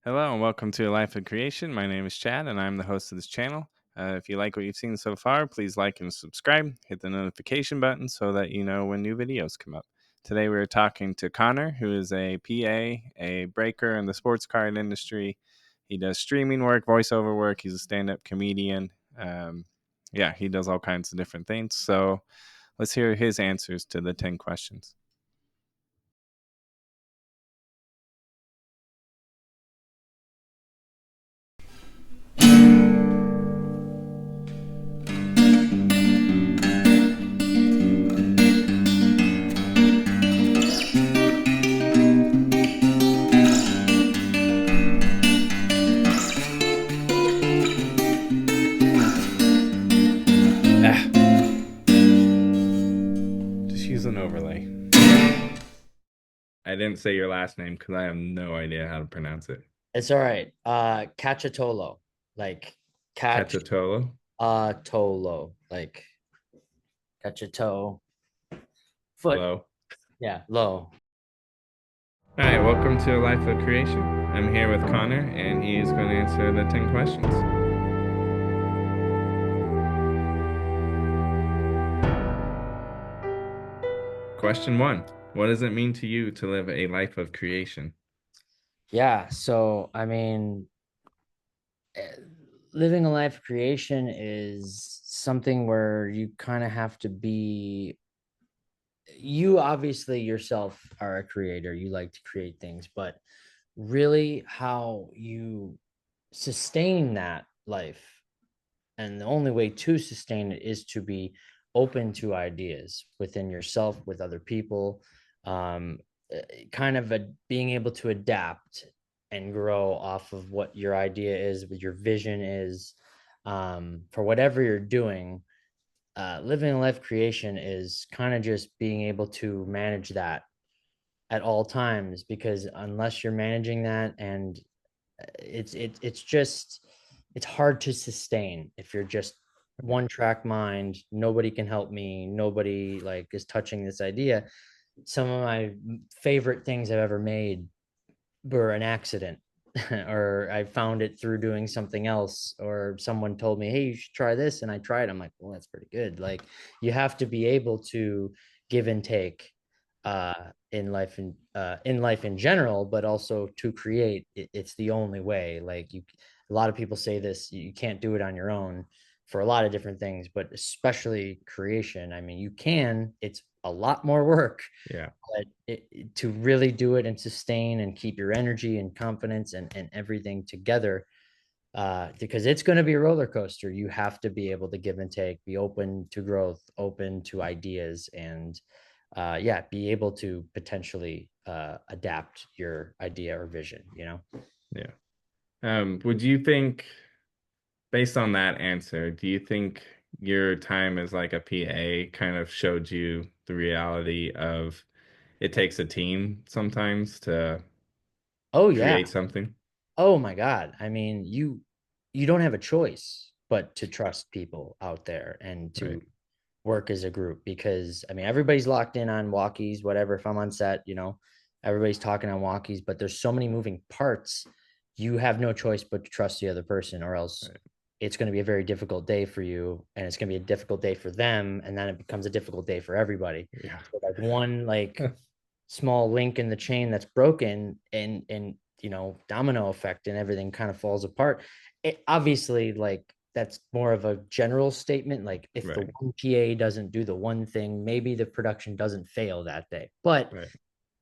Hello and welcome to A Life of Creation. My name is Chad and I'm the host of this channel. If you like what you've seen so far, please like and subscribe. Hit the notification button so that you know when new videos come up. Today we're talking to Connor, who is a PA, a breaker in the sports card industry. He does streaming work, voiceover work. He's a stand-up comedian. He does all kinds of different things. So let's hear his answers to the 10 questions. Just use an overlay. I didn't say your last name because I have no idea how to pronounce it. It's all right. Cacciottolo, like catch Cacciottolo. tolo, like catch a toe, foot. Hello. Yeah, low. All right, welcome to Life of Creation. I'm here with Connor, and he is going to answer the 10 questions. Question 1. What does it mean to you to live a life of creation? Yeah. So eh, living a life of creation is something where you kind of have to be. You obviously yourself are a creator. You like to create things, but really, how you sustain that life, and the only way to sustain it is to be open to ideas within yourself, with other people, um, kind of being able to adapt and grow off of what your idea is, what your vision is, for whatever you're doing. Living a life creation is kind of just being able to manage that at all times, because unless you're managing that, and it's just it's hard to sustain if you're just one track mind. Nobody can help me, nobody like is touching this idea. Some of my favorite things I've ever made were an accident, or I found it through doing something else, or someone told me, hey, you should try this, and I tried. I'm like, well, that's pretty good. Like, you have to be able to give and take, uh in life in general, but also to create. It's the only way. Like, a lot of people say this, you can't do it on your own for a lot of different things, but especially creation. I mean, you can. It's a lot more work, Yeah. but to really do it and sustain and keep your energy and confidence and everything together, because it's going to be a roller coaster. You have to be able to give and take, be open to growth, open to ideas, and be able to potentially adapt your idea or vision, Yeah. Would you think, based on that answer, do you think your time as like a PA kind of showed you the reality of it takes a team sometimes to Oh yeah. create something? Oh my God. I mean, you don't have a choice but to trust people out there and Right. to work as a group, because I mean, everybody's locked in on walkies, whatever. If I'm on set, everybody's talking on walkies, but there's so many moving parts. You have no choice but to trust the other person, or else Right. it's going to be a very difficult day for you, and it's going to be a difficult day for them, and then it becomes a difficult day for everybody. Yeah. So like one small link in the chain that's broken, and domino effect, and everything kind of falls apart. It obviously, like, that's more of a general statement. Like, if the Right. one PA doesn't do the one thing, maybe the production doesn't fail that day. But Right.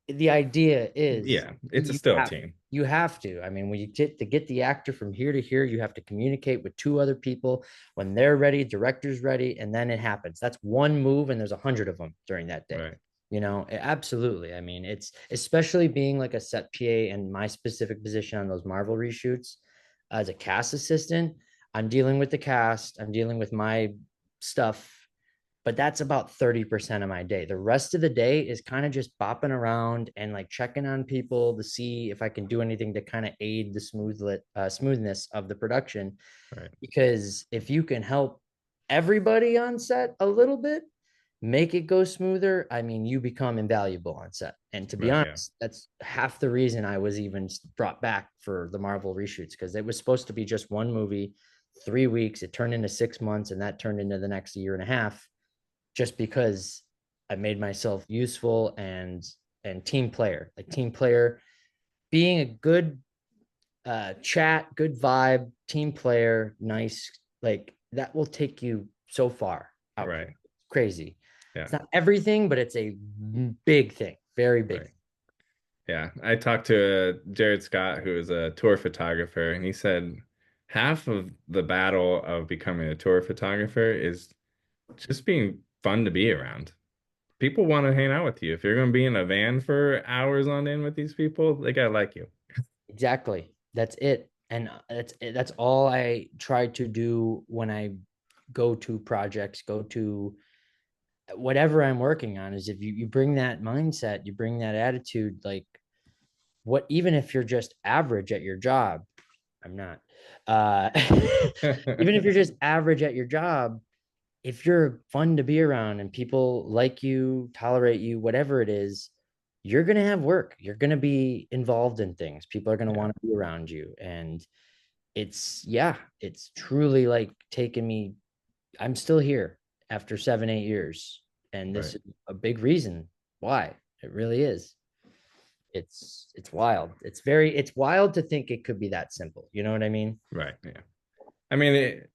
the idea is, Yeah. It's a still a team. you have to. I mean, when you get the actor from here to here, you have to communicate with two other people. When they're ready, director's ready, and then it happens. That's one move, and there's 100 of them during that day. Right. Absolutely. I mean, it's especially being like a set PA and my specific position on those Marvel reshoots as a cast assistant. I'm dealing with the cast, I'm dealing with my stuff, but that's about 30% of my day. The rest of the day is kind of just bopping around and like checking on people to see if I can do anything to kind of aid the smoothness of the production. Right. Because if you can help everybody on set a little bit, make it go smoother, I mean, you become invaluable on set. And to be Right. Yeah. honest, that's half the reason I was even brought back for the Marvel reshoots, because it was supposed to be just one movie, 3 weeks. It turned into 6 months, and that turned into the next year and a half, just because I made myself useful and team player, like team player, being a good chat, good vibe, team player, nice, like that will take you so far out here. Right. Crazy. Yeah. It's not everything, but it's a big thing, very big Right. thing. Yeah. I talked to Jared Scott, who is a tour photographer, and he said half of the battle of becoming a tour photographer is just being fun to be around. People want to hang out with you. If you're going to be in a van for hours on end with these people, they gotta like you. Exactly. That's it. And that's all I try to do when I go to projects, go to whatever I'm working on, is if you bring that mindset, you bring that attitude, like what, even if you're just average at your job, I'm not. Even if you're just average at your job, if you're fun to be around and people like you, tolerate you, whatever it is, you're going to have work. You're going to be involved in things. People are going to Yeah. want to be around you. And yeah, it's truly like taken me, I'm still here after 7, 8 years. And this Right. is a big reason why. It really is. It's wild. It's wild to think it could be that simple. You know what I mean? Right. Yeah. I mean, it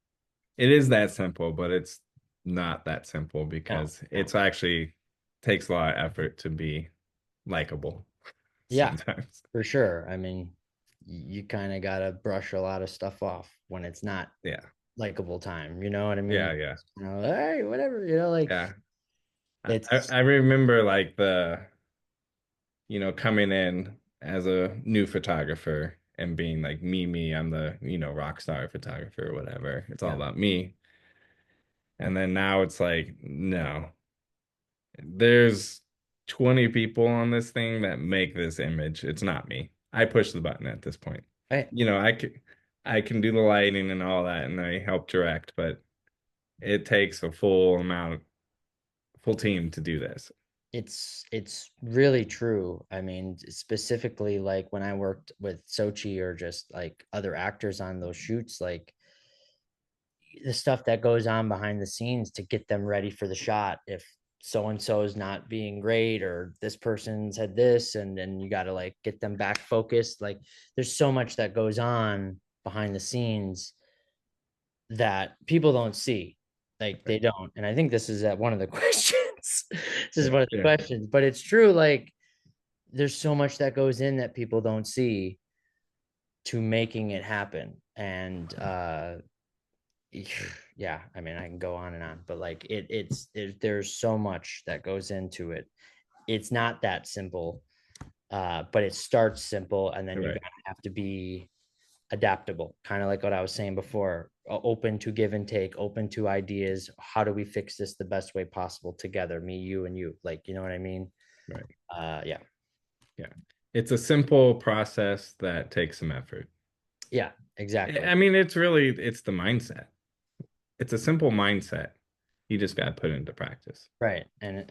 is that simple, but it's not that simple No, because no. it's actually takes a lot of effort to be likable Yeah, sometimes. for sure. I mean, you kind of got to brush a lot of stuff off when it's not Yeah. likable time. You know what I mean? Yeah. Yeah. Hey, whatever, like Yeah. it's, I remember like coming in as a new photographer and being like me, I'm the, rock star photographer or whatever. It's all yeah, about me. And then now it's like, no, there's 20 people on this thing that make this image. It's not me. I push the button at this point. right. I can do the lighting and all that and I help direct, but it takes a full team to do this. It's really true. I mean, specifically like when I worked with Sochi or just like other actors on those shoots, like the stuff that goes on behind the scenes to get them ready for the shot. If so and so is not being great, or this person's had this, and then you got to like get them back focused. Like there's so much that goes on behind the scenes that people don't see. Like they don't. And I think this is one of the questions. This is Yeah, one of the yeah, questions, but it's true. Like there's so much that goes in that people don't see to making it happen. And yeah, I mean, I can go on and on, but like there's so much that goes into it. It's not that simple, but it starts simple, and then you right, gotta have to be adaptable, kind of like what I was saying before, open to give and take, open to ideas. How do we fix this the best way possible together, me, you, and you? Like, you know what I mean? right. Yeah, Yeah. It's a simple process that takes some effort. yeah, I exactly. mean, it's the mindset. It's a simple mindset. You just got to put it into practice. Right. And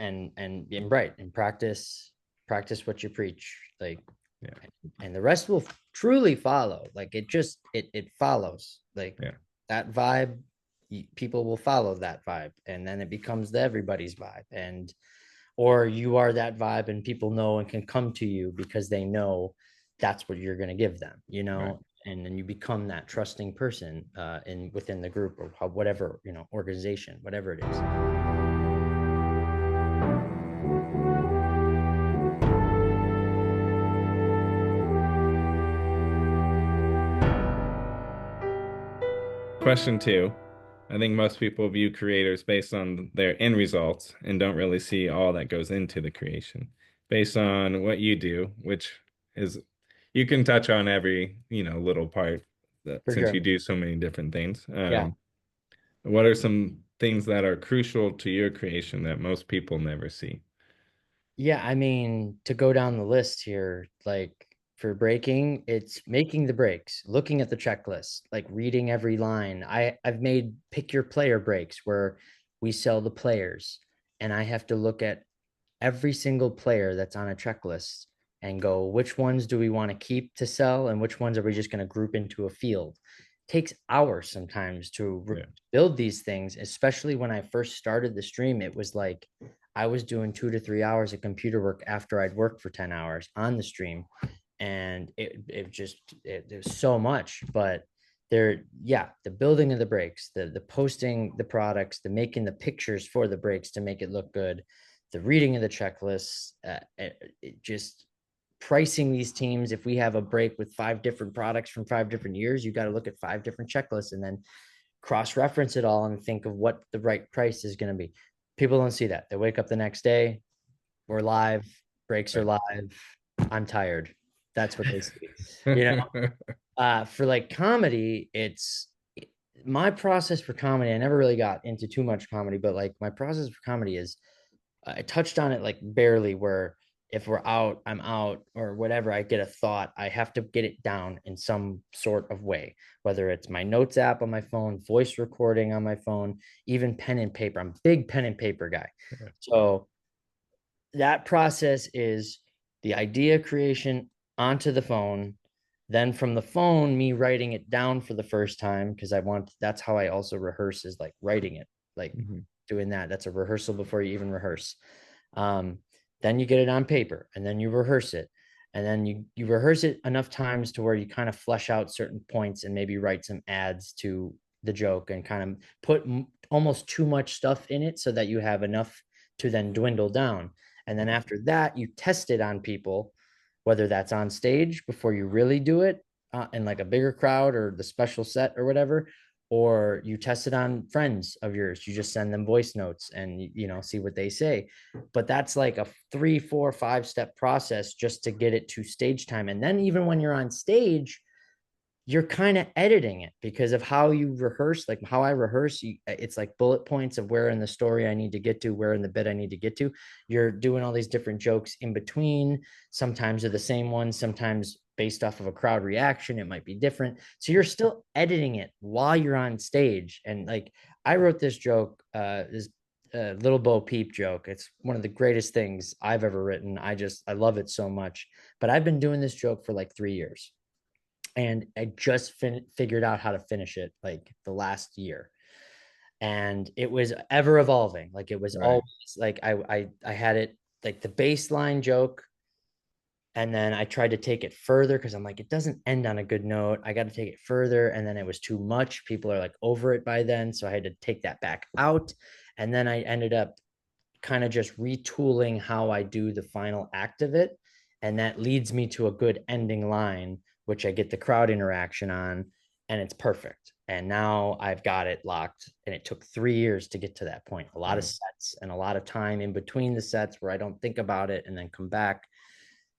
right, and practice what you preach. Like, Yeah. and the rest will truly follow. Like it follows. Like Yeah. that vibe, people will follow that vibe, and then it becomes everybody's vibe. And or you are that vibe, and people know and can come to you because they know that's what you're going to give them. Right. And then you become that trusting person in within the group, or whatever, organization, whatever it is. Question two. I think most people view creators based on their end results and don't really see all that goes into the creation. Based on what you do, which is you can touch on every, little part that For since you sure. do so many different things. Yeah. What are some things that are crucial to your creation that most people never see? Yeah, I mean, to go down the list here, like for breaking, it's making the breaks, looking at the checklist, like reading every line. I've made pick your player breaks where we sell the players, and I have to look at every single player that's on a checklist and go, which ones do we want to keep to sell and which ones are we just going to group into a field? It takes hours sometimes to Yeah. build these things, especially when I first started the stream. It was like I was doing 2 to 3 hours of computer work after I'd worked for 10 hours on the stream. And there's so much, but the building of the breaks, the posting the products, the making the pictures for the breaks to make it look good, the reading of the checklists, it just pricing these teams. If we have a break with 5 different products from 5 different years, you got to look at 5 different checklists and then cross-reference it all and think of what the right price is going to be. People don't see that. They wake up the next day, we're live, breaks are Right. live, I'm tired. That's what they see. You know, for like comedy, it's my process for comedy. I never really got into too much comedy, but like my process for comedy is I touched on it like barely, where if we're out, I'm out, or whatever, I get a thought, I have to get it down in some sort of way, whether it's my notes app on my phone, voice recording on my phone, even pen and paper. I'm a big pen and paper guy. So that process is the idea creation onto the phone, then from the phone me writing it down for the first time, because that's how I also rehearse, is like writing it, like Mhm. doing that's a rehearsal before you even rehearse. um, then you get it on paper and then you rehearse it, and then you rehearse it enough times to where you kind of flesh out certain points and maybe write some ads to the joke and kind of put almost too much stuff in it so that you have enough to then dwindle down. And then after that, you test it on people, whether that's on stage before you really do it in like a bigger crowd or the special set or whatever, or you test it on friends of yours. You just send them voice notes and see what they say. But that's like a 3, 4, 5 step process just to get it to stage time. And then even when you're on stage, you're kind of editing it because of how you rehearse. Like how I rehearse, it's like bullet points of where in the story I need to get to, where in the bit I need to get to. You're doing all these different jokes in between. Sometimes they're the same ones, sometimes based off of a crowd reaction it might be different, so you're still editing it while you're on stage. And like I wrote this joke, this little Bo Peep joke. It's one of the greatest things I've ever written. I love it so much. But I've been doing this joke for like 3 years, and I just figured out how to finish it like the last year. And it was ever evolving. Like it was Right. always like I had it like the baseline joke, and then I tried to take it further because I'm like, it doesn't end on a good note. I got to take it further, and then it was too much. People are like over it by then, so I had to take that back out. And then I ended up kind of just retooling how I do the final act of it. And that leads me to a good ending line, which I get the crowd interaction on, and it's perfect. And now I've got it locked. And it took 3 years to get to that point. A lot of Right. sets and a lot of time in between the sets where I don't think about it and then come back.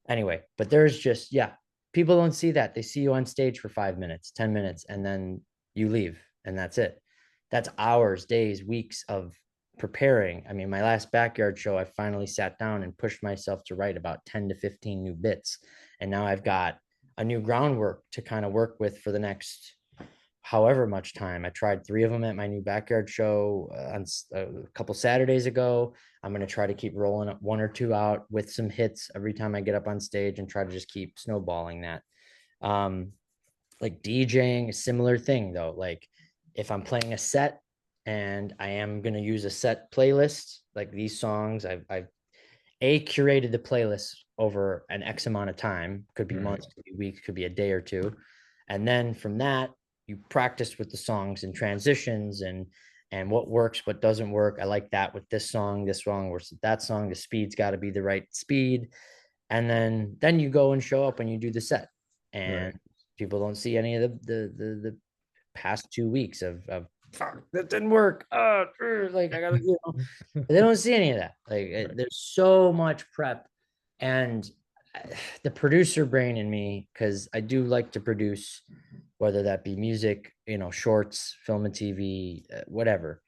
Anyway, but there's just, yeah, people don't see that. They see you on stage for 5 minutes, 10 minutes, and then you leave, and that's it. That's hours, days, weeks of preparing. I mean, my last backyard show, I finally sat down and pushed myself to write about 10 to 15 new bits. And now I've got a new groundwork to kind of work with for the next however much time. I tried 3 of them at my new backyard show on a couple Saturdays ago. I'm going to try to keep rolling up 1 or 2 out with some hits every time I get up on stage and try to just keep snowballing that. Um, like DJing, a similar thing though. Like if I'm playing a set and I am going to use a set playlist, like these songs, I've curated the playlist over an X amount of time. Could be Right. months, could be weeks, could be a day or two. And then from that, you practice with the songs and transitions and what works, what doesn't work. I like that with this song versus that song. The speed's got to be the right speed. And then you go and show up and you do the set. And Right. people don't see any of the past 2 weeks of fuck, that didn't work. Like I gotta, they don't see any of that. Like Right. there's so much prep, and the producer brain in me, because I do like to produce, whether that be music, shorts, film and TV, whatever,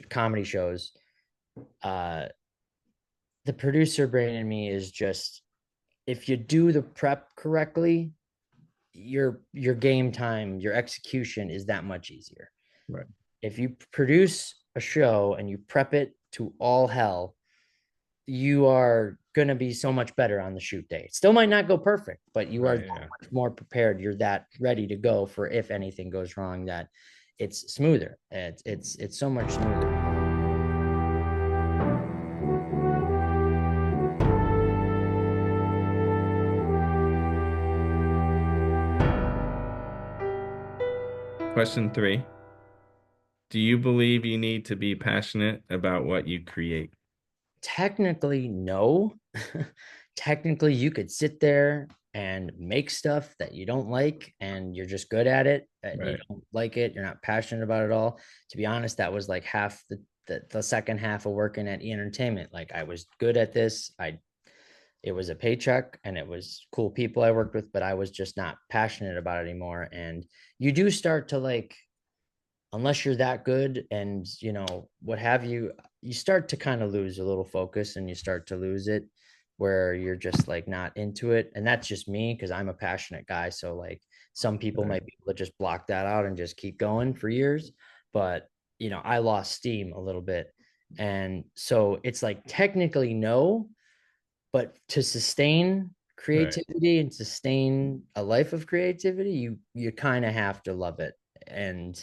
comedy shows. Uh, the producer brain in me is just, if you do the prep correctly, your game time, your execution is that much easier. Right. If you produce a show and you prep it to all hell, you are going to be so much better on the shoot day. It still might not go perfect, but you are Right. that Yeah. much more prepared. You're that ready to go for if anything goes wrong, that it's smoother. It's so much smoother. Question 3. Do you believe you need to be passionate about what you create? Technically, no. Technically, you could sit there and make stuff that you don't like and you're just good at it and you Right. don't like it, you're not passionate about it all. To be honest, that was like half the second half of working at entertainment. Like I was good at this. I It was a paycheck and it was cool people I worked with, but I was just not passionate about it anymore. And you do start to like, unless you're that good and what have you, you start to kind of lose a little focus and you start to lose it where you're just like not into it. And that's just me because I'm a passionate guy. So like some people Right. might be able to just block that out and just keep going for years. But I lost steam a little bit. And so it's like technically no, but to sustain Right. creativity and sustain a life of creativity, you kind of have to love it. And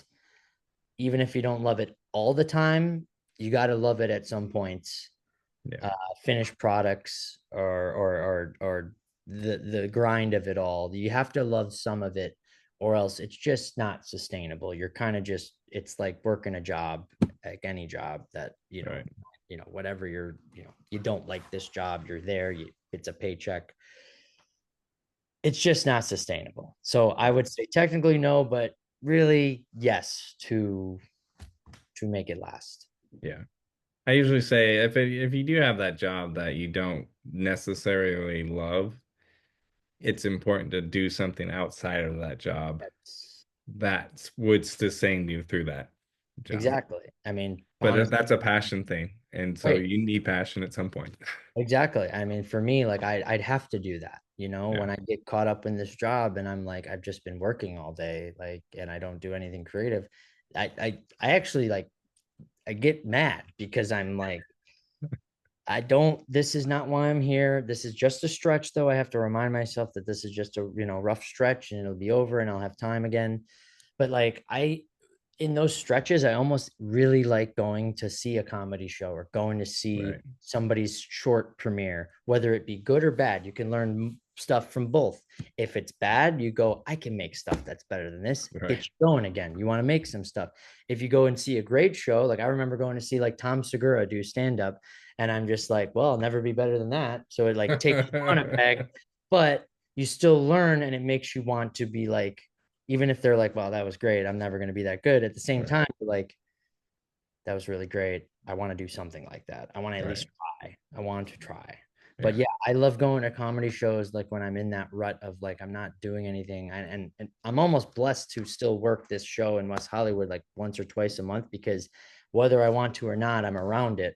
even if you don't love it all the time, you got to love it at some points. Yeah. Uh, Finished products or the grind of it all. You have to love some of it, or else it's just not sustainable. You're kind of just it's like working a job, like any job that Right. whatever you don't like this job. You're there. It's a paycheck. It's just not sustainable. So I Yeah. would say technically no, but really yes to make it last. Yeah. I usually say if you do have that job that you don't necessarily love, it's important to do something outside of that job That's that would sustain you through that job. exactly. I mean, But honestly, that's a passion thing, and so right. you need passion at some point. Exactly. I mean, for me, like I'd have to do that, Yeah. when I get caught up in this job and I'm like, I've just been working all day, like, and I don't do anything creative. I actually like I get mad because I'm like, I don't, this is not why I'm here. This is just a stretch though. I have to remind myself that this is just a, rough stretch and it'll be over and I'll have time again. But like in those stretches, I almost really like going to see a comedy show or going to see Right. somebody's short premiere, whether it be good or bad. You can learn stuff from both. If it's bad, you go, I can make stuff that's better than this. Right. Get you going again. You want to make some stuff. If you go and see a great show, like I remember going to see like Tom Segura do stand up, and I'm just like, well, I'll never be better than that. So it like takes you on a peg, but you still learn and it makes you want to be like, even if they're like, well, that was great, I'm never going to be that good. At the same Right. time, like, that was really great. I want to do something like that. I want to at Right. least try. I want to try. But Yeah. yeah, I love going to comedy shows like when I'm in that rut of like I'm not doing anything. And I'm almost blessed to still work this show in West Hollywood like once or twice a month because whether I want to or not, I'm around it.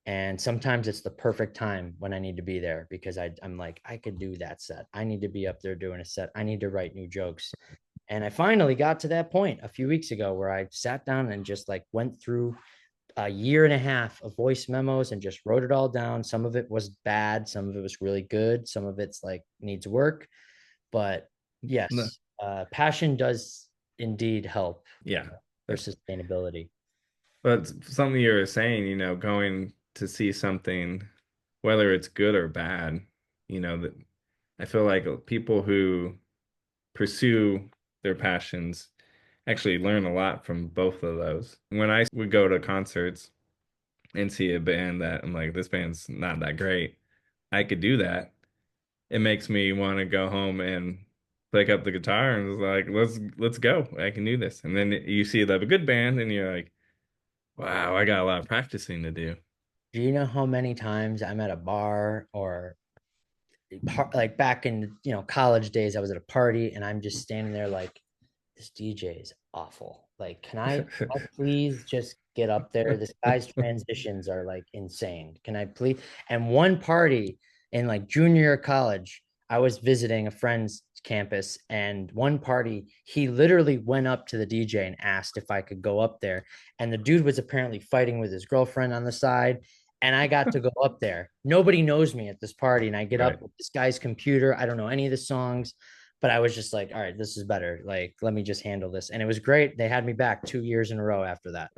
And sometimes it's the perfect time when I need to be there because I'm like, I could do that set. I need to be up there doing a set. I need to write new jokes. And I finally got to that point a few weeks ago where I sat down and just like went through a year and a half of voice memos and just wrote it all down. Some of it was bad, some of it was really good, some of it's like needs work. But No, yes, passion does indeed help yeah. for sustainability. But something you were saying, going to see something, whether it's good or bad, that I feel like people who pursue their passions actually learn a lot from both of those. When I would go to concerts and see a band that I'm like, this band's not that great, I could do that. It makes me want to go home and pick up the guitar and it's like, let's go. I can do this. And then you see that a good band and you're like, wow, I got a lot of practicing to do. Do you know how many times I'm at a bar or like back in college days, I was at a party and I'm just standing there like, this DJ is awful. Like, can I please just get up there? This guy's transitions are like insane. Can I please? And one party in like junior year of college, I was visiting a friend's campus, and one party, he literally went up to the DJ and asked if I could go up there. And the dude was apparently fighting with his girlfriend on the side. And I got to go up there. Nobody knows me at this party. And I get Right. up with this guy's computer. I don't know any of the songs, but I was just like, all right, this is better. Like, let me just handle this. And it was great. They had me back 2 years in a row after that.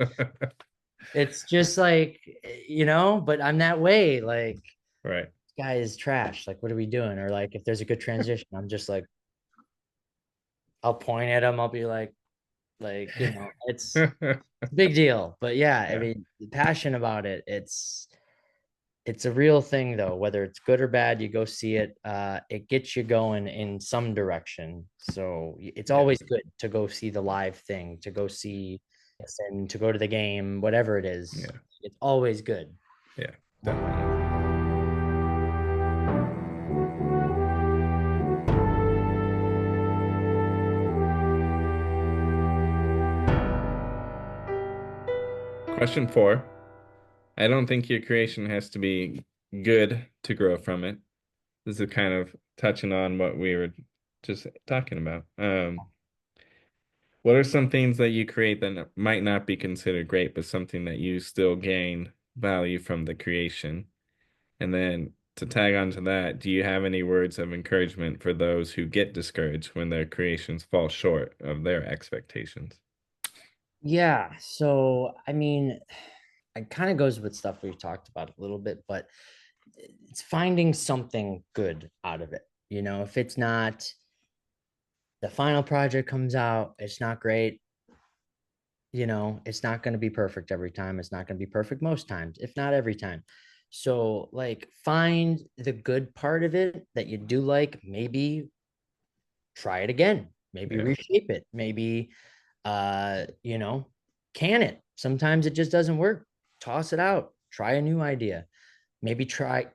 It's just like, but I'm that way. Like, Right. guy is trash. Like, what are we doing? Or like, if there's a good transition, I'm just like, I'll point at him. I'll be like, it's a big deal. But yeah, I Yeah. mean, the passion about it, it's a real thing though, whether it's good or bad, you go see it. It gets you going in some direction. So it's Yeah. always good to go see the live thing, to go see and to go to the game, whatever it is. Yeah. It's always good. Yeah. Definitely. Question 4. I don't think your creation has to be good to grow from it. This is kind of touching on what we were just talking about. What are some things that you create that might not be considered great, but something that you still gain value from the creation? And then to tag on to that, do you have any words of encouragement for those who get discouraged when their creations fall short of their expectations? Yeah. So, I mean, it kind of goes with stuff we've talked about a little bit, but it's finding something good out of it. If it's not the final project comes out, it's not great. It's not going to be perfect every time. It's not going to be perfect most times, if not every time. So, like, find the good part of it that you do like. Maybe try it again. Maybe Yeah, reshape it. Maybe, uh, you know, can it. Sometimes it just doesn't work. Toss it out. Try a new idea. Maybe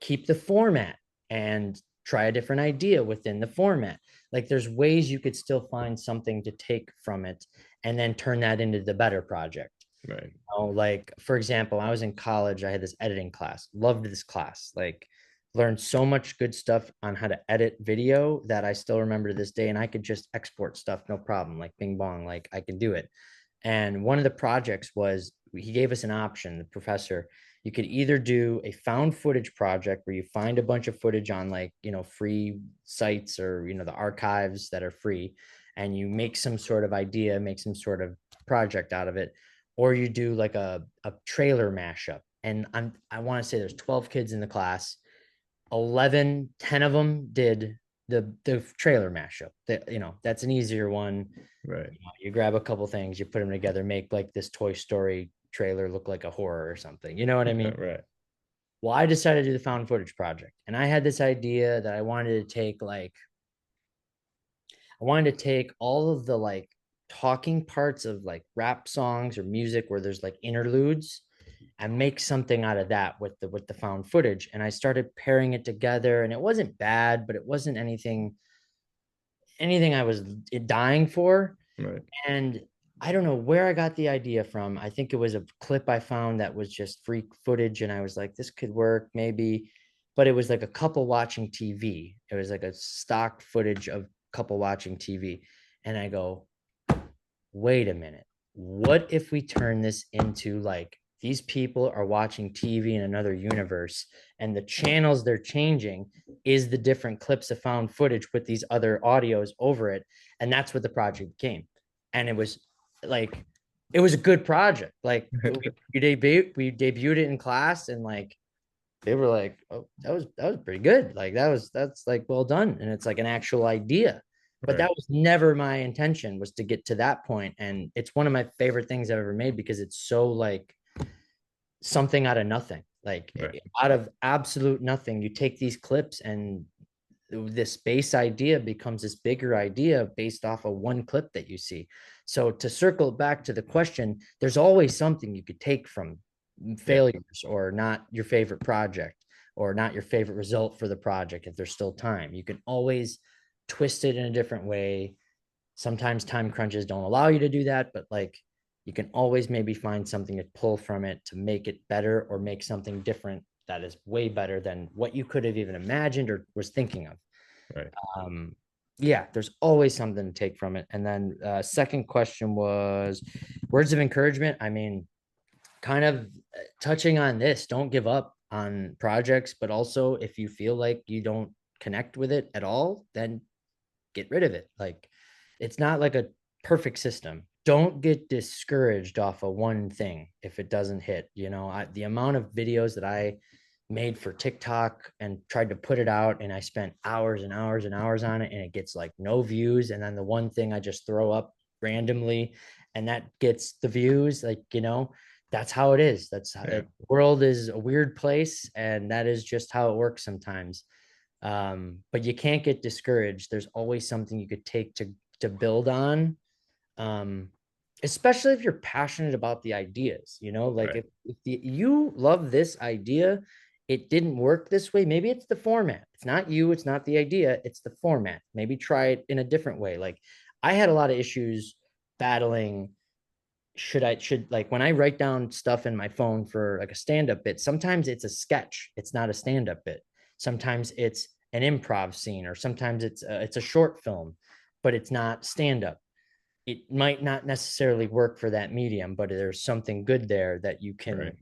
keep the format and try a different idea within the format. Like, there's ways you could still find something to take from it and then turn that into the better project. right, Like, for example, I was in college, I had this editing class, loved this class, like learned so much good stuff on how to edit video that I still remember to this day. And I could just export stuff, no problem, like bing bong, like I can do it. And one of the projects was he gave us an option, the professor. You could either do a found footage project where you find a bunch of footage on, like, free sites, or, the archives that are free, and you make some sort of idea, make some sort of project out of it, or you do like a trailer mashup. And I want to say there's 12 kids in the class. 10 of them did the trailer mashup. That's an easier one. right, You grab a couple things, you put them together, make like this Toy Story trailer look like a horror or something. You know what I mean? right, Well, I decided to do the found footage project, and I had this idea that I wanted to take all of the like talking parts of like rap songs or music where there's like interludes, and make something out of that with the found footage. And I started pairing it together, and it wasn't bad, but it wasn't anything I was dying for. right, And I don't know where I got the idea from. I think it was a clip I found that was just free footage. And I was like, this could work maybe. But it was like a couple watching TV. It was like a stock footage of couple watching TV. And I go, wait a minute. What if we turn this into like these people are watching TV in another universe, and the channels they're changing is the different clips of found footage with these other audios over it. And that's what the project became. And it was like, it was a good project. Like, we debuted it in class, and like they were like, oh, that was pretty good. Like, that's like well done. And it's like an actual idea. But right, that was never my intention, was to get to that point. And it's one of my favorite things I've ever made, because it's so like something out of nothing. Like, right, out of absolute nothing, you take these clips, and this base idea becomes this bigger idea based off of one clip that you see. So, to circle back to the question, there's always something you could take from yeah, failures, or not your favorite project, or not your favorite result for the project. If there's still time, you can always twist it in a different way. Sometimes time crunches don't allow you to do that, but like, you can always maybe find something to pull from it to make it better, or make something different that is way better than what you could have even imagined or was thinking of. right. um yeah, there's always something to take from it. And then second question was words of encouragement. I mean, kind of touching on this, don't give up. on projects, but also if you feel like you don't connect with it at all, then get rid of it. Like it's not like a perfect system. Don't get discouraged off of one thing if it doesn't hit. The amount of videos that I made for TikTok and tried to put it out, and I spent hours and hours and hours on it, and it gets like no views. And then the one thing I just throw up randomly, and that gets the views. That's how it is. That's how Yeah. the world is a weird place, and that is just how it works sometimes. But you can't get discouraged. There's always something you could take to build on. um, Especially if you're passionate about the ideas, like Right. if you love this idea, it didn't work this way. Maybe it's the format. It's not you, it's not the idea, it's the format. Maybe try it in a different way. Like I had a lot of issues battling. Should like when I write down stuff in my phone for like a stand-up bit, sometimes it's a sketch, it's not a stand-up bit. Sometimes it's an improv scene, or sometimes it's a short film, but it's not stand-up. It might not necessarily work for that medium, but there's something good there that you can Right.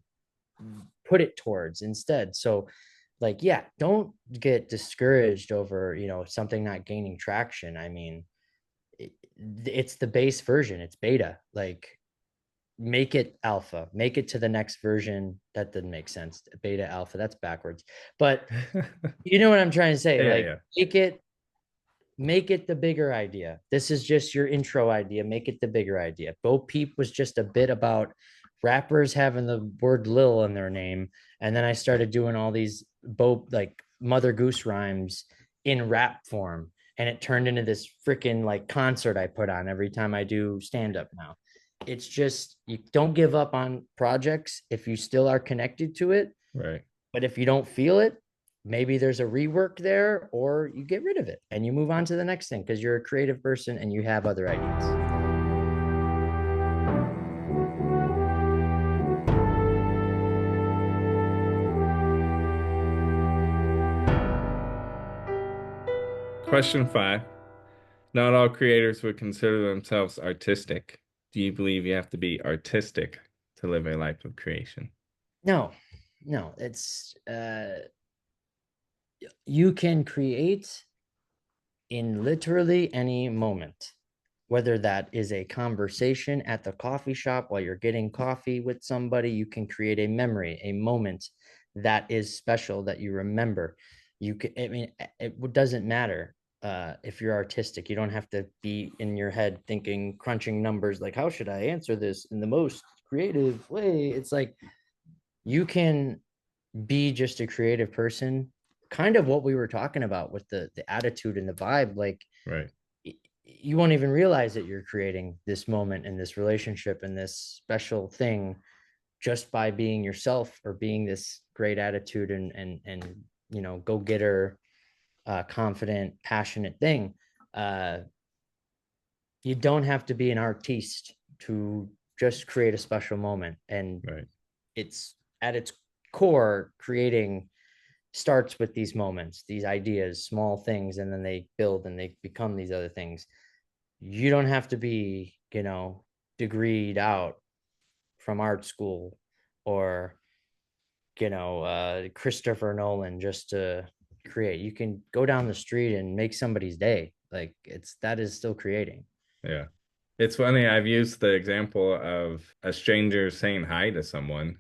put it towards instead. So like, yeah, don't get discouraged over, something not gaining traction. I mean, it's the base version, it's beta. Like make it alpha, make it to the next version. That didn't make sense. Beta alpha, that's backwards. But you know what I'm trying to say? Yeah, Like yeah. make it the bigger idea. This is just your intro idea. Make it the bigger idea. Bo Peep was just a bit about rappers having the word Lil in their name. And then I started doing all these like Mother Goose rhymes in rap form. And it turned into this freaking like concert I put on every time I do stand up now. It's just, you don't give up on projects if you still are connected to it. Right. But if you don't feel it, maybe there's a rework there, or you get rid of it and you move on to the next thing because you're a creative person and you have other ideas. Question 5. Not all creators would consider themselves artistic. Do you believe you have to be artistic to live a life of creation? No, no, it's you can create in literally any moment, whether that is a conversation at the coffee shop while you're getting coffee with somebody. You can create a memory, a moment that is special that you remember. You can, I mean, it doesn't matter. If you're artistic, you don't have to be in your head thinking, crunching numbers, like how should I answer this in the most creative way. It's like you can be just a creative person, kind of what we were talking about with the attitude and the vibe. Like Right. you won't even realize that you're creating this moment and this relationship and this special thing just by being yourself, or being this great attitude and go getter, confident, passionate thing. uh you don't have to be an artiste to just create a special moment. And Right. it's at its core, creating starts with these moments, these ideas, small things, and then they build and they become these other things. You don't have to be, degreed out from art school, or, Christopher Nolan just to create. You can go down the street and make somebody's day. Like that is still creating. Yeah. It's funny. I've used the example of a stranger saying hi to someone.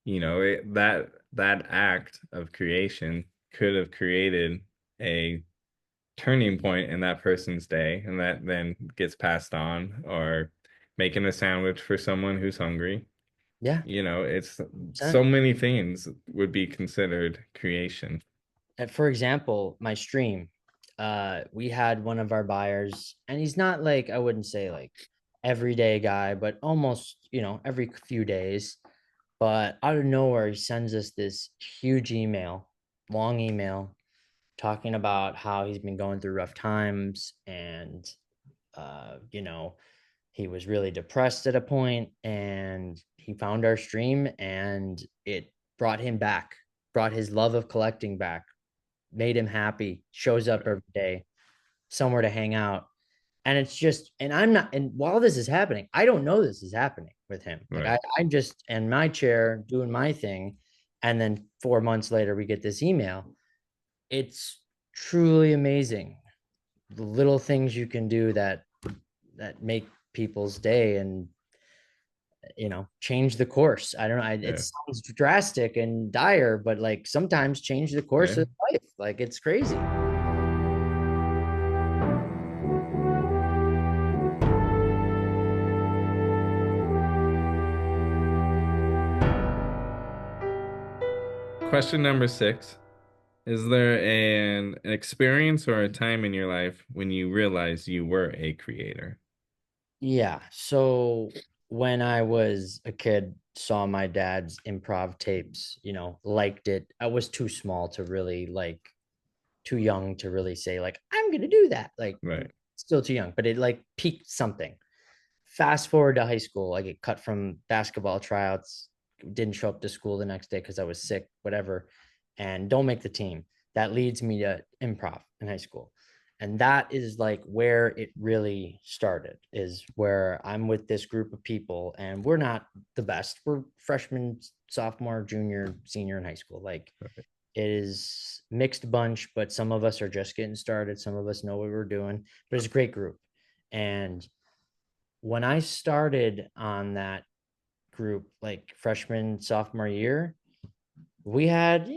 That act of creation could have created a turning point in that person's day, and that then gets passed on, or making a sandwich for someone who's hungry. Yeah. It's 100%. so many things would be considered creation. And for example, my stream, we had one of our buyers, and he's not like, I wouldn't say like everyday guy, but almost, every few days. But out of nowhere, he sends us this huge email, long email, talking about how he's been going through rough times, and he was really depressed at a point, and he found our stream, and it brought him back, brought his love of collecting back, made him happy, shows up Right. every day, somewhere to hang out. And it's just, and I'm not, and while this is happening, I don't know this is happening with him. Like Right. I'm just in my chair doing my thing. And then 4 months later, we get this email. It's truly amazing. The little things you can do that make people's day and change the course. I don't know. It Yeah. sounds drastic and dire, but like sometimes change the course Yeah. of life. Like it's crazy. Question number 6. Is there an experience or a time in your life when you realized you were a creator? Yeah. So when I was a kid, saw my dad's improv tapes, liked it. I was too small to really like, too young to really say, like, I'm going to do that. Like, Right. still too young, but it like peaked something. Fast forward to high school, I get cut from basketball tryouts, didn't show up to school the next day because I was sick, whatever, and don't make the team. That leads me to improv in high school. And that is like where it really started, is where I'm with this group of people and we're not the best. We're freshmen, sophomore, junior, senior in high school. Like Right. it is mixed bunch, but some of us are just getting started. Some of us know what we're doing, but it's a great group. And when I started on that group, like freshman, sophomore year, we had,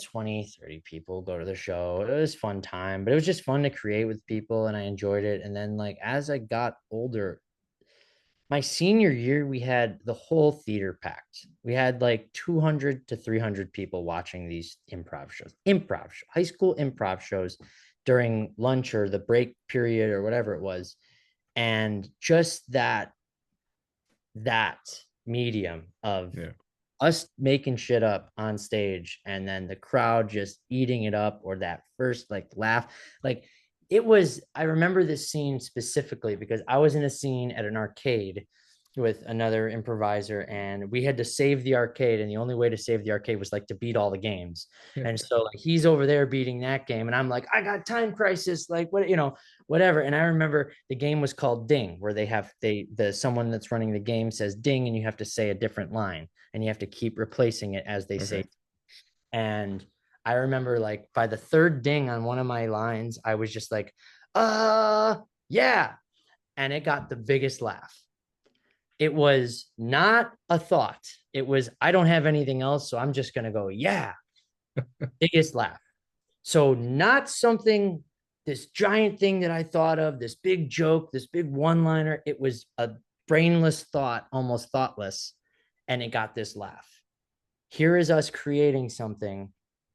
20, 30 people go to the show. It was fun time, but it was just fun to create with people and I enjoyed it. And then like as I got older, my senior year, we had the whole theater packed. We had like 200 to 300 people watching these high school improv shows during lunch or the break period or whatever it was. And just that medium of Yeah. us making shit up on stage and then the crowd just eating it up, or that first like laugh, like I remember this scene specifically because I was in a scene at an arcade with another improviser and we had to save the arcade, and the only way to save the arcade was like to beat all the games. And so like he's over there beating that game and I'm like, I got time crisis, like whatever. And I remember the game was called Ding, where the someone that's running the game says ding and you have to say a different line and you have to keep replacing it as they say. Okay. And I remember like by the third ding on one of my lines, I was just like, yeah. And it got the biggest laugh. It was not a thought. It was, I don't have anything else. So I'm just going to go, yeah, biggest laugh. So not something, this giant thing that I thought of, this big joke, this big one liner. It was a brainless thought, almost thoughtless. And it got this laugh. Here is us creating something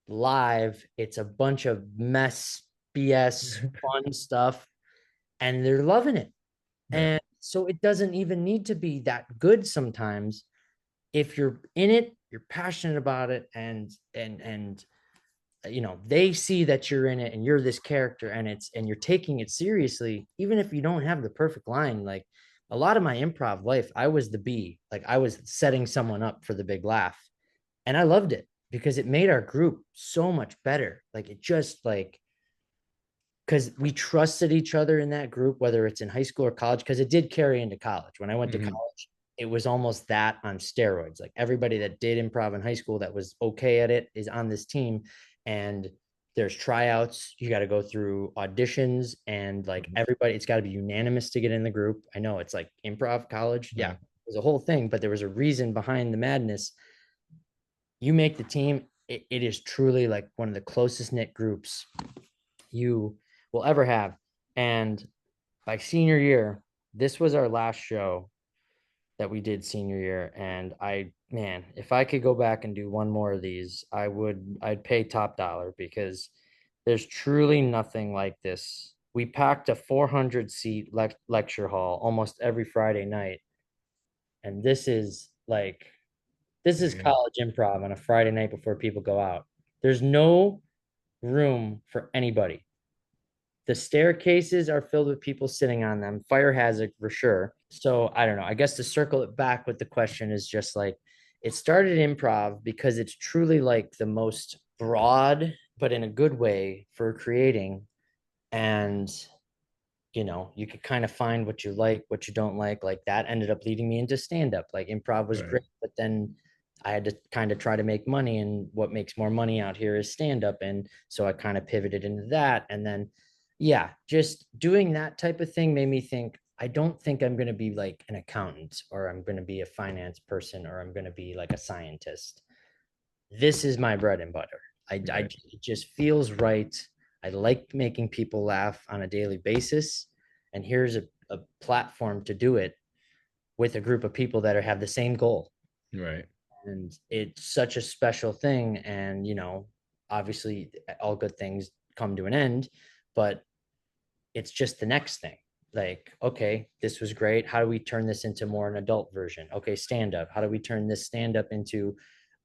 live. It's a bunch of mess, BS, fun stuff, and they're loving it. Yeah. And so it doesn't even need to be that good sometimes. If you're in it, you're passionate about it, and they see that you're in it and you're this character and you're taking it seriously, even if you don't have the perfect line. Like a lot of my improv life, I was the B, like I was setting someone up for the big laugh. And I loved it because it made our group so much better. Like it just like, because we trusted each other in that group, whether it's in high school or college, because it did carry into college. When I went to Hmm. college, it was almost that on steroids. Like everybody that did improv in high school that was okay at it is on this team. And there's tryouts. You got to go through auditions and like everybody, it's got to be unanimous to get in the group. I know it's like improv college. Yeah, Yeah. it was a whole thing, but there was a reason behind the madness. You make the team, it is truly like one of the closest knit groups you will ever have. And by senior year, this was our last show that we did senior year. And man, if I could go back and do one more of these, I'd pay top dollar because there's truly nothing like this. We packed a 400 seat lecture hall almost every Friday night. And this is Yeah. college improv on a Friday night before people go out. There's no room for anybody. The staircases are filled with people sitting on them. Fire hazard for sure. So I don't know. I guess to circle it back with the question is just like it started improv because it's truly like the most broad, but in a good way for creating. And you could kind of find what you like, what you don't like. Like that ended up leading me into stand up. Like improv was Right. great, but then I had to kind of try to make money, and what makes more money out here is stand up. And so I kind of pivoted into that. And then, yeah, just doing that type of thing made me think, I don't think I'm going to be like an accountant, or I'm going to be a finance person, or I'm going to be like a scientist. This is my bread and butter. Right. It just feels right. I like making people laugh on a daily basis. And here's a platform to do it with a group of people that have the same goal. Right. And it's such a special thing. And, obviously, all good things come to an end, but it's just the next thing. Like, okay, this was great. How do we turn this into more an adult version? Okay, stand up. How do we turn this stand up into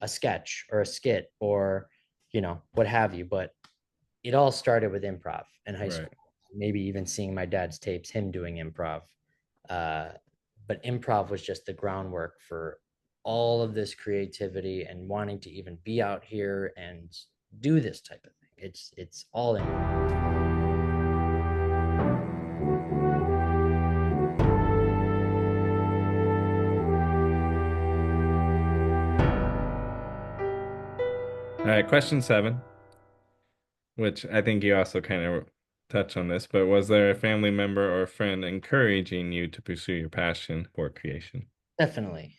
a sketch or a skit, or, what have you? But it all started with improv in high Right. school. Maybe even seeing my dad's tapes, him doing improv. Uh, but improv was just the groundwork for all of this creativity and wanting to even be out here and do this type of thing. It's all in. All right. Question 7, which I think you also kind of touched on this, but was there a family member or a friend encouraging you to pursue your passion for creation? Definitely.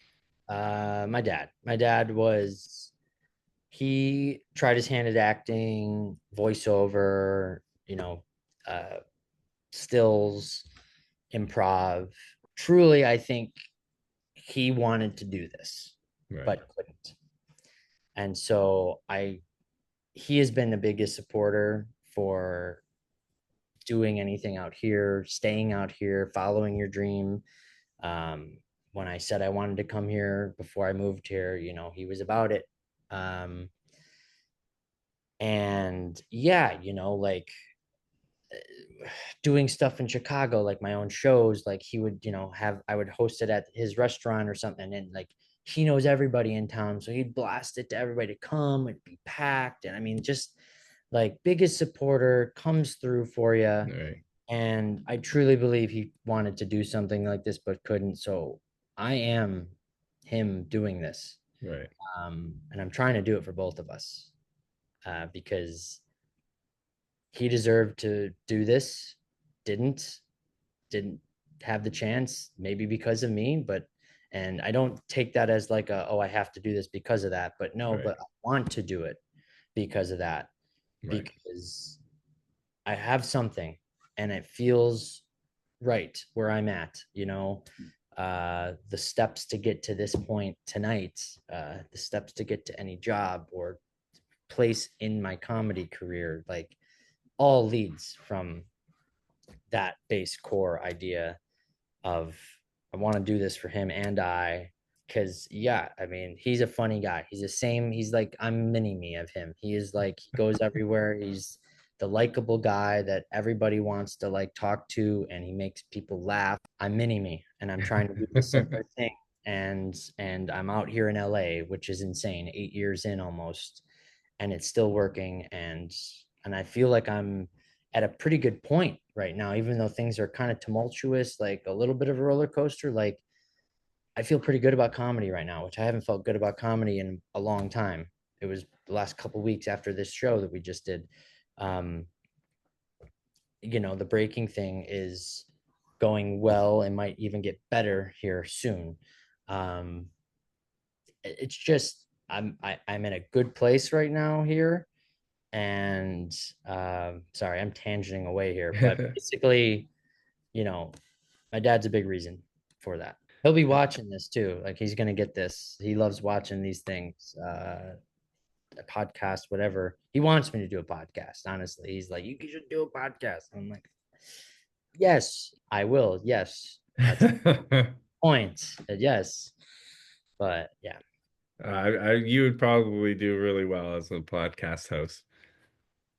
My dad. My dad was he tried his hand at acting, voiceover, uh, stills, improv. Truly, I think he wanted to do this, Right. but couldn't. And so he has been the biggest supporter for doing anything out here, staying out here, following your dream. Um, when I said I wanted to come here before I moved here, he was about it. Um, and yeah, like doing stuff in Chicago, like my own shows, like he would, I would host it at his restaurant or something. And like he knows everybody in town. So he'd blast it to everybody to come. It'd be packed. And I mean, just like biggest supporter, comes through for you. Right. And I truly believe he wanted to do something like this, but couldn't. So I am him doing this. Right. And I'm trying to do it for both of us, because he deserved to do this, didn't didn't have the chance, maybe because of me. But and I don't take that as like a, oh, I have to do this because of that, but no, Right. but I want to do it because of that, Right. because I have something and it feels right where I'm at, the steps to get to this point tonight, the steps to get to any job or place in my comedy career, like all leads from that base core idea of I want to do this for him and I. Because yeah, I mean, he's a funny guy. He's the same. He's like, I'm mini me of him. He is like, he goes everywhere. He's the likable guy that everybody wants to like talk to, and he makes people laugh. I'm mini me, and I'm trying to do the similar thing. And I'm out here in LA, which is insane. 8 years in almost, and it's still working. And I feel like I'm at a pretty good point right now, even though things are kind of tumultuous, like a little bit of a roller coaster. Like I feel pretty good about comedy right now, which I haven't felt good about comedy in a long time. It was the last couple of weeks after this show that we just did. Um, the breaking thing is going well and might even get better here soon. Um, it's just I'm in a good place right now here. And sorry, I'm tangenting away here, but basically, you know, my dad's a big reason for that. He'll be watching this too. Like he's gonna get this. He loves watching these things, a podcast, whatever. He wants me to do a podcast. Honestly, he's like, "You should do a podcast." I'm like, "Yes, I will. Yes, that's the point. Yes." But yeah, You would probably do really well as a podcast host.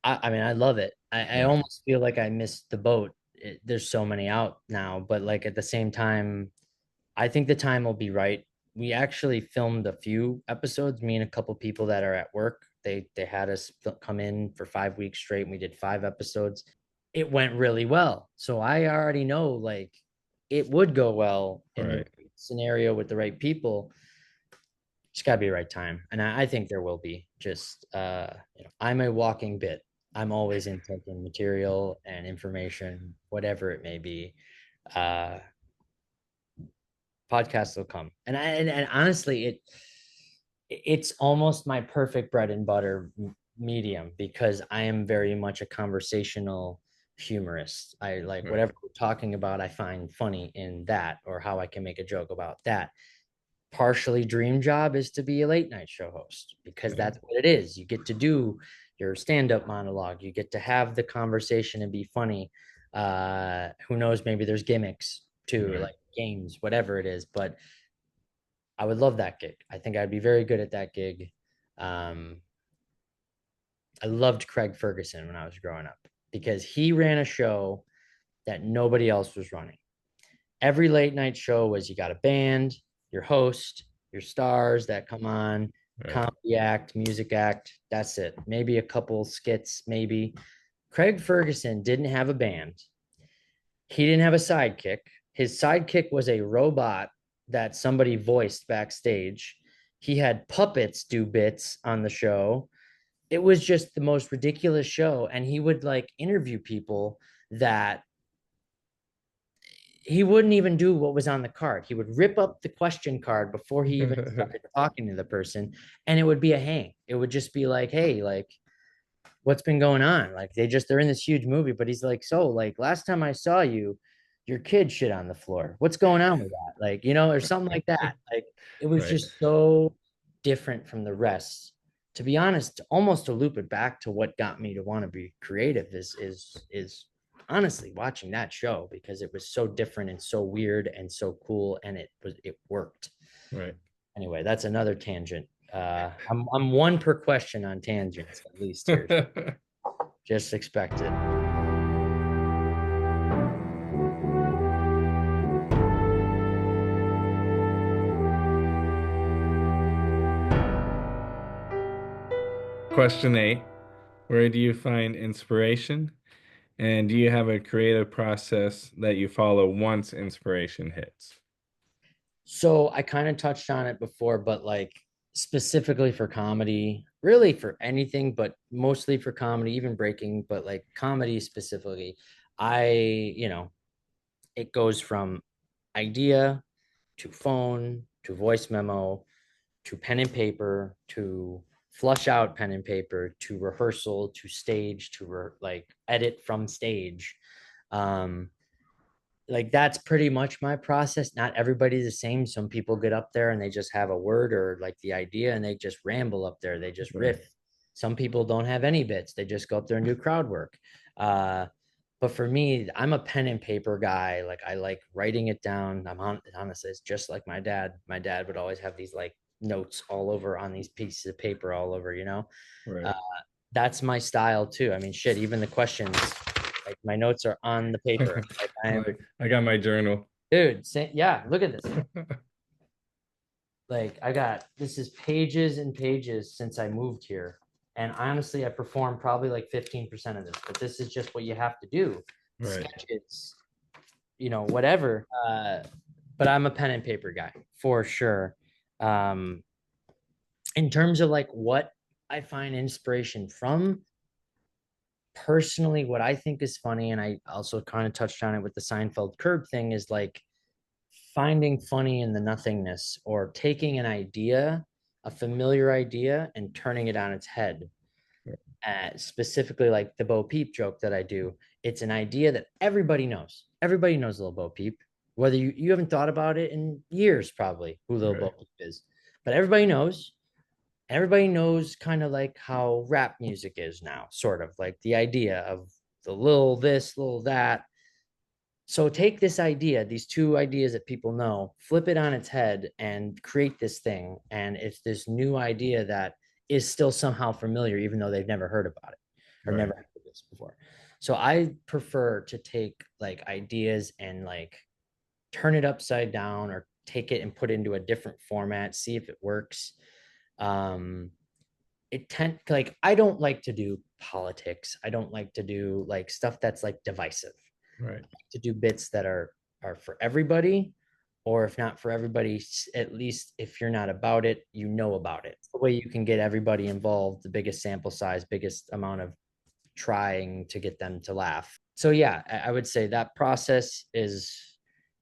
I mean, I love it. I Yeah. almost feel like I missed the boat. There's so many out now, but like at the same time, I think the time will be right. We actually filmed a few episodes. Me and a couple people that are at work. They had us come in for 5 weeks straight, and we did 5 episodes. It went really well, so I already know like it would go well in the Right. right scenario with the right people. Just gotta be the right time. And I think there will be. Just I'm a walking bit. I'm always intaking material and information, whatever it may be. Uh Podcasts will come. And honestly, it's almost my perfect bread and butter medium because I am very much a conversational humorist. I like Right. whatever we're talking about, I find funny in that or how I can make a joke about that. Partially dream job is to be a late night show host because Yeah. that's what it is. You get to do your stand-up monologue, you get to have the conversation and be funny. Who knows, maybe there's gimmicks too, Right. like games, whatever it is, but I would love that gig. I think I'd be very good at that gig. um, I loved Craig Ferguson when I was growing up because he ran a show that nobody else was running. Every late night show was you got a band, your host, your stars that come on, Right. comedy act, music act. That's it. Maybe a couple skits, maybe. Craig Ferguson didn't have a band. He didn't have a sidekick. His sidekick was a robot that somebody voiced backstage. He had puppets do bits on the show. It was just the most ridiculous show. And he would like interview people that he wouldn't even do what was on the card. He would rip up the question card before he even started talking to the person, and it would be a hang. It would just be like, hey, like, what's been going on? Like, they're in this huge movie, but he's like, so, like, last time I saw you, your kid shit on the floor. What's going on with that? Like, or something like that. Like, it was Right. just so different from the rest. To be honest, almost to loop it back to what got me to want to be creative is honestly watching that show because it was so different and so weird and so cool and it worked. Right. Anyway, that's another tangent. I'm one per question on tangents at least here. Just expect it. Question 8. Where do you find inspiration? And do you have a creative process that you follow once inspiration hits? So I kind of touched on it before, but like specifically for comedy, really for anything, but mostly for comedy, even breaking, but like comedy specifically, I, it goes from idea to phone to voice memo to pen and paper to flush out pen and paper to rehearsal to stage to like edit from stage. Um, like that's pretty much my process. Not everybody's the same. Some people get up there and they just have a word or like the idea and they just ramble up there. They just Right. riff. Some people don't have any bits. They just go up there and do crowd work. Uh, but for me, I'm a pen and paper guy. Like I like writing it down. Honestly, it's just like my dad. My dad would always have these like notes all over on these pieces of paper all over. Uh, Right. that's my style too. I mean, shit, even the questions, like my notes are on the paper. Like I am, I got my journal. dude. Yeah, look at this. Like I got this is pages and pages since I moved here. And honestly, I performed probably like 15% of this, but this is just what you have to do. Right. Sketches, whatever. But I'm a pen and paper guy for sure. Um, in terms of like what I find inspiration from, personally, what I think is funny, and I also kind of touched on it with the Seinfeld curb thing, is like finding funny in the nothingness or taking an idea, a familiar idea, and turning it on its head. Specifically, like the Bo Peep joke that I do, it's an idea that everybody knows. Everybody knows Little Bo Peep, whether you haven't thought about it in years, probably who Little Bo Right. Peep is, but everybody knows. Everybody knows kind of like how rap music is now, sort of like the idea of the little this, little that. So take this idea, these two ideas that people know, flip it on its head and create this thing. And it's this new idea that is still somehow familiar, even though they've never heard about it or Right. never heard of this before. So I prefer to take like ideas and like turn it upside down or take it and put it into a different format, see if it works. Um, like I don't like to do politics. I don't like to do like stuff that's like divisive Right. to do bits that are for everybody, or if not for everybody, at least if you're not about it, you know about it. The way you can get everybody involved, the biggest sample size, biggest amount of trying to get them to laugh. So yeah, I would say that process is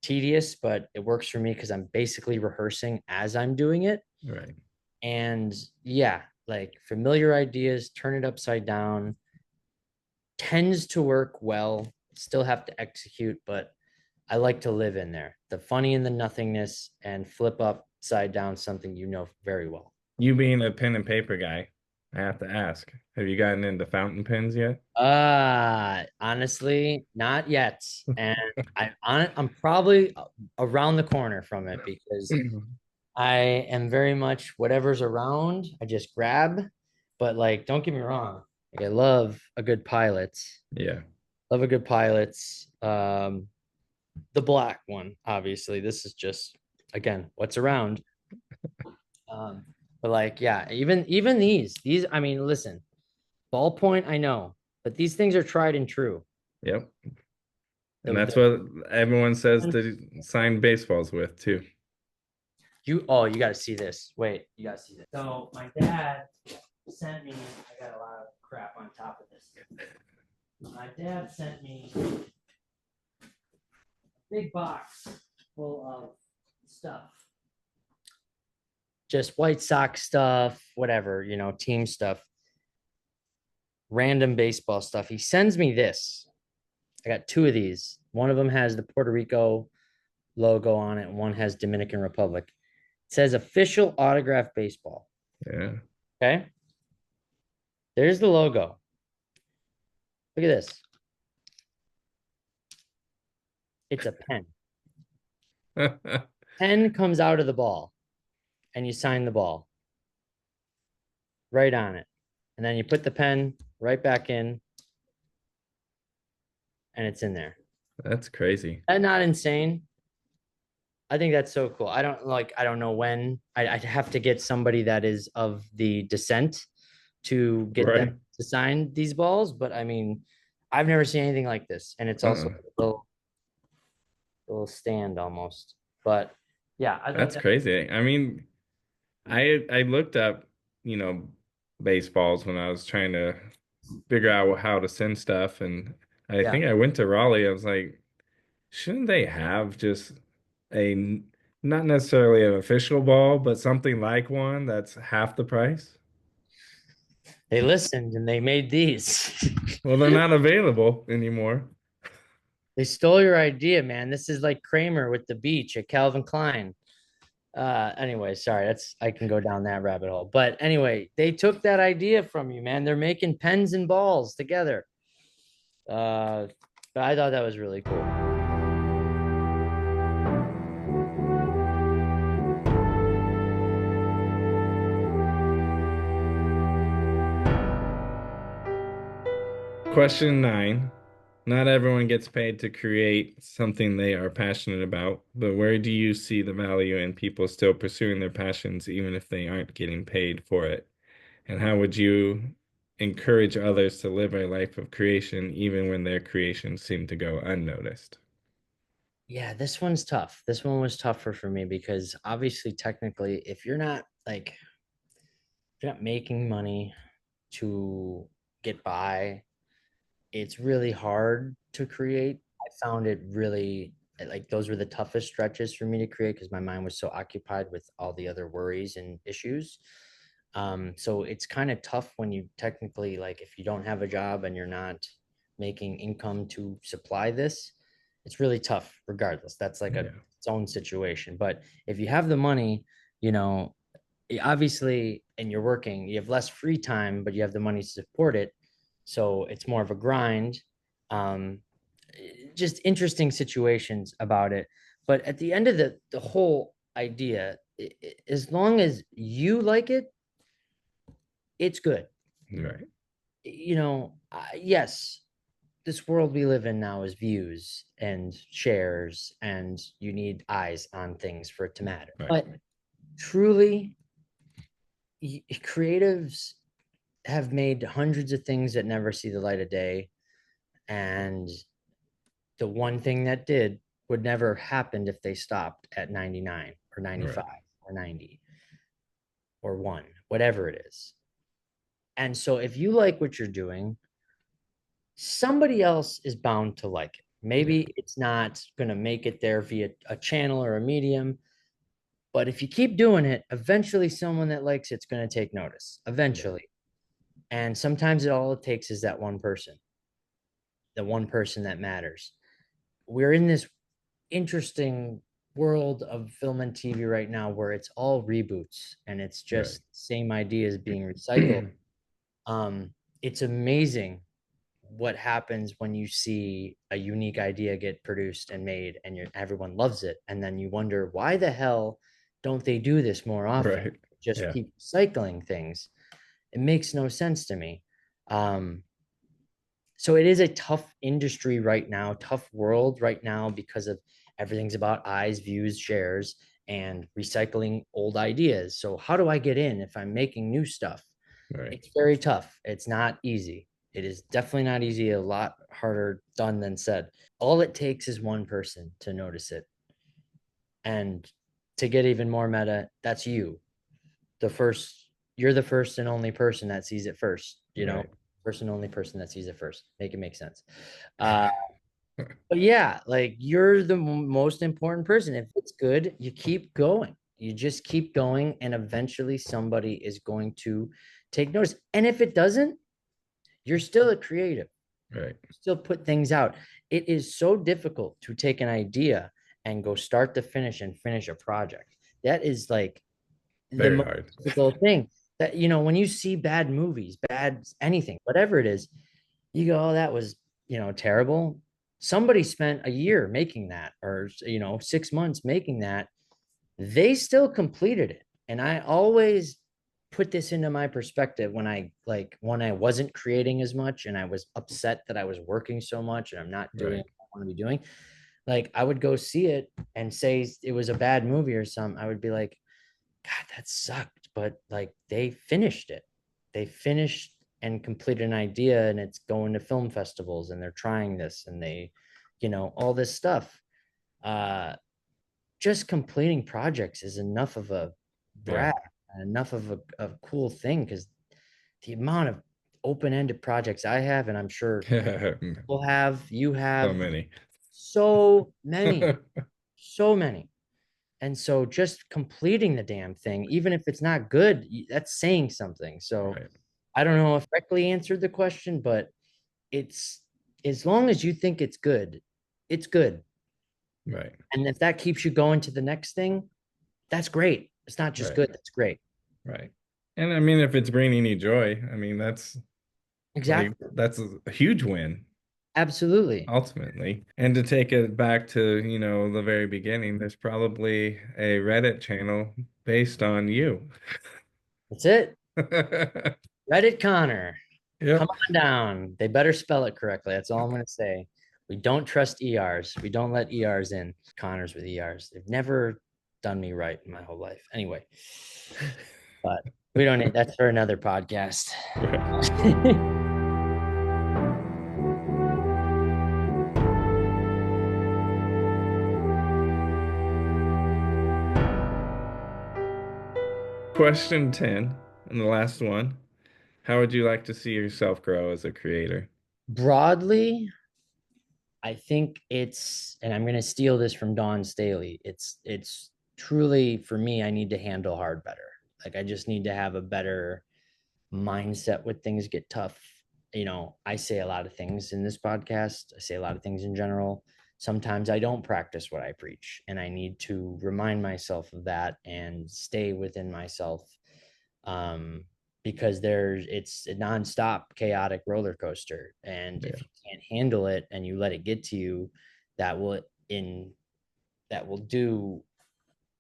tedious, but it works for me because I'm basically rehearsing as I'm doing it. Right. And yeah, like familiar ideas, turn it upside down, tends to work well. Still have to execute, but I like to live in there. The funny in the nothingness and flip upside down something you know very well. You being a pen and paper guy, I have to ask, have you gotten into fountain pens yet? Honestly, not yet. And I'm probably around the corner from it because I am very much whatever's around, I just grab. But like, don't get me wrong, like, I love a good pilot. Yeah. Love a good pilot. The black one, obviously. This is just again what's around. Um, but like, yeah, even these, I mean, listen, ballpoint, I know, but these things are tried and true. Yep. And The, that's the what everyone says to sign baseballs with too. you got to see this. Wait, you got to see this. So my dad sent me. I got a lot of crap on top of this. My dad sent me a big box full of stuff, just White Sox stuff, whatever, team stuff, random baseball stuff. He sends me this. I got two of these. One of them has the Puerto Rico logo on it, and one has Dominican Republic. It says official autograph baseball. Yeah. Okay. There's the logo. Look at this. It's a pen. Pen comes out of the ball, and you sign the ball right on it. And then you put the pen right back in, and it's in there. That's crazy. That not insane? I think that's so cool. I don't know when. I'd have to get somebody that is of the descent to get them Right. to sign these balls. But I mean, I've never seen anything like this. And it's also Uh-uh. a little stand almost. But yeah, I thought That's that. crazy. I mean, I looked up, you know, baseballs when I was trying to figure out how to send stuff, and I Yeah. think I went to Raleigh. I was like, shouldn't they have just not necessarily an official ball, but something like one that's half the price? They listened and they made these. Well, they're not available anymore. They stole your idea, man. This is like Kramer with the beach at Calvin Klein. Anyway, sorry, that's I can go down that rabbit hole. But anyway, they took that idea from you, man. They're making pens and balls together. Uh, but I thought that was really cool. Question 9. Not everyone gets paid to create something they are passionate about, but where do you see the value in people still pursuing their passions even if they aren't getting paid for it? And how would you encourage others to live a life of creation even when their creations seem to go unnoticed? Yeah, this one's tough. This one was tougher for me because obviously, technically, if you're not like if you're not making money to get by, it's really hard to create. I found it really like those were the toughest stretches for me to create because my mind was so occupied with all the other worries and issues. So it's kind of tough when you technically like if you don't have a job and you're not making income to supply this, it's really tough regardless. That's like a Yeah. its own situation. But if you have the money, you know, obviously, and you're working, you have less free time, but you have the money to support it. So it's more of a grind. Um, just interesting situations about it. But at the end of the whole idea, as long as you like it, it's good. Right. Yes, this world we live in now is views and shares, and you need eyes on things for it to matter. Right. But truly, creatives have made hundreds of things that never see the light of day. And the one thing that did would never have happened if they stopped at 99 or 95 Right. or 90 or 1, whatever it is. And so if you like what you're doing, somebody else is bound to like it. Yeah. Maybe it's not going to make it there via a channel or a medium, but if you keep doing it, eventually someone that likes it's going to take notice. Yeah. Eventually. And sometimes all it takes is that one person, the one person that matters. We're in this interesting world of film and TV right now where it's all reboots and it's Right. just same ideas being recycled. Um, it's amazing what happens when you see a unique idea get produced and made and everyone loves it, and then you wonder why the hell don't they do this more often? Right. Just Yeah. keep cycling things. It makes no sense to me. um, so it is a tough industry right now, tough world right now, because of everything's about eyes, views, shares, and recycling old ideas. So how do I get in if I'm making new stuff? Right. It's very tough. It's not easy. It is definitely not easy, a lot harder done than said. All it takes is one person to notice it. And to get even more meta, that's you. You're the first and only person that sees it first, Right. first and only person that sees it first. Make it make sense. Uh, but yeah, like you're the most important person. If it's good, you keep going. You just keep going, and eventually somebody is going to take notice. And if it doesn't, you're still a creative. Right. Still put things out. It is so difficult to take an idea and go start to finish and finish a project. That is like the Very most hard. difficult thing. That when you see bad movies, bad anything, whatever it is, you go, "Oh, that was terrible." Somebody spent a year making that, or 6 months making that. They still completed it, and I always put this into my perspective when I wasn't creating as much and I was upset that I was working so much and I'm not doing Right. what I want to be doing. Like I would go see it and say it was a bad movie or something. I would be like, God, that sucked. But like they finished it. They finished and completed an idea, and it's going to film festivals and they're trying this and all this stuff. Uh just completing projects is enough of a Yeah. brag, enough of a cool thing, because the amount of open-ended projects I have, and I'm sure people have, you So have, many. so many, so many. And so just completing the damn thing, even if it's not good, that's saying something. So Right. I don't know if I correctly answered the question, but it's as long as you think it's good, it's good. Right. And if that keeps you going to the next thing, that's great. It's not just Right. good, that's great. Right. And I mean, if it's bringing you joy, I mean, Exactly. that's a huge win Absolutely. ultimately. And to take it back to, the very beginning, there's probably a Reddit channel based on you. That's it. Reddit Connor. Come Yep. on down. They better spell it correctly. That's all I'm going to say. We don't trust ERs. We don't let ERs in. Connors with ERs. They've never done me right in my whole life. Anyway, but we don't need that's for another podcast. Right. Question 10, and the last one. How would you like to see yourself grow as a creator? Broadly, I think and I'm going to steal this from Don Staley. It's truly for me, I need to handle hard better. Like I just need to have a better mindset when things get tough. I say a lot of things in this podcast. I say a lot of things in general. Sometimes I don't practice what I preach, and I need to remind myself of that and stay within myself. Um, because it's a nonstop chaotic roller coaster. And if Yeah. you can't handle it and you let it get to you, that will in that will do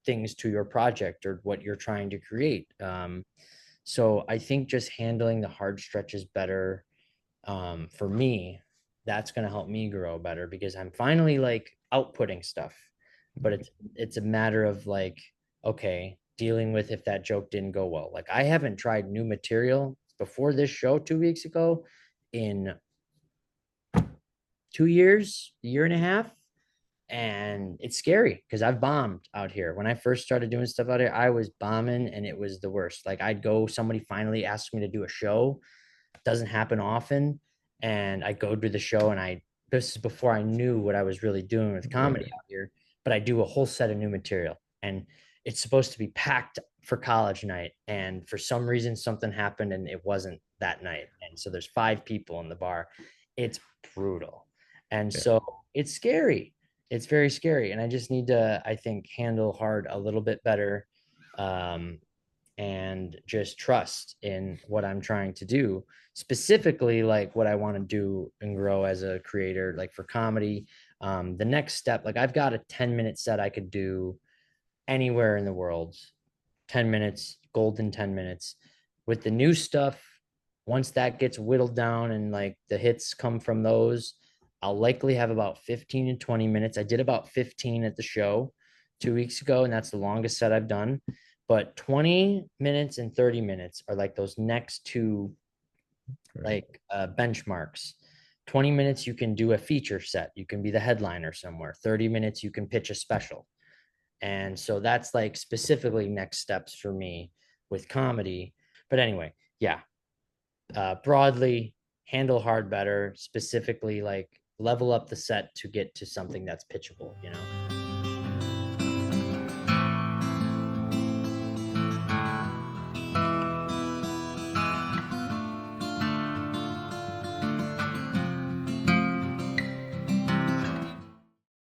things to your project or what you're trying to create. So I think just handling the hard stretches better, for me, that's going to help me grow better because I'm finally like outputting stuff. But it's a matter of like, okay, dealing with if that joke didn't go well. Like I haven't tried new material before this show 2 weeks ago in 2 years, a year and a half. And it's scary because I've bombed out here. When I first started doing stuff out here, I was bombing and it was the worst. Like I'd go, somebody finally asked me to do a show. Doesn't happen often. And I go to the show and this is before I knew what I was really doing with comedy Right. out here, but I do a whole set of new material and it's supposed to be packed for college night. And for some reason, something happened and it wasn't that night. And so there's 5 people in the bar. It's brutal. And Yeah. so it's scary. It's very scary. And I just need to, I think, handle hard a little bit better. Um, and just trust in what I'm trying to do, specifically like what I want to do and grow as a creator, like for comedy. The next step, like I've got a 10-minute set I could do anywhere in the world, 10 minutes, golden 10 minutes. With the new stuff, once that gets whittled down and like the hits come from those, I'll likely have about 15 to 20 minutes. I did about 15 at the show 2 weeks ago, and that's the longest set I've done. But 20 minutes and 30 minutes are like those next two Right. like benchmarks. 20 minutes, you can do a feature set. You can be the headliner somewhere. 30 minutes, you can pitch a special. And so that's like specifically next steps for me with comedy. But anyway, yeah, broadly handle hard better, specifically like level up the set to get to something that's pitchable, you know?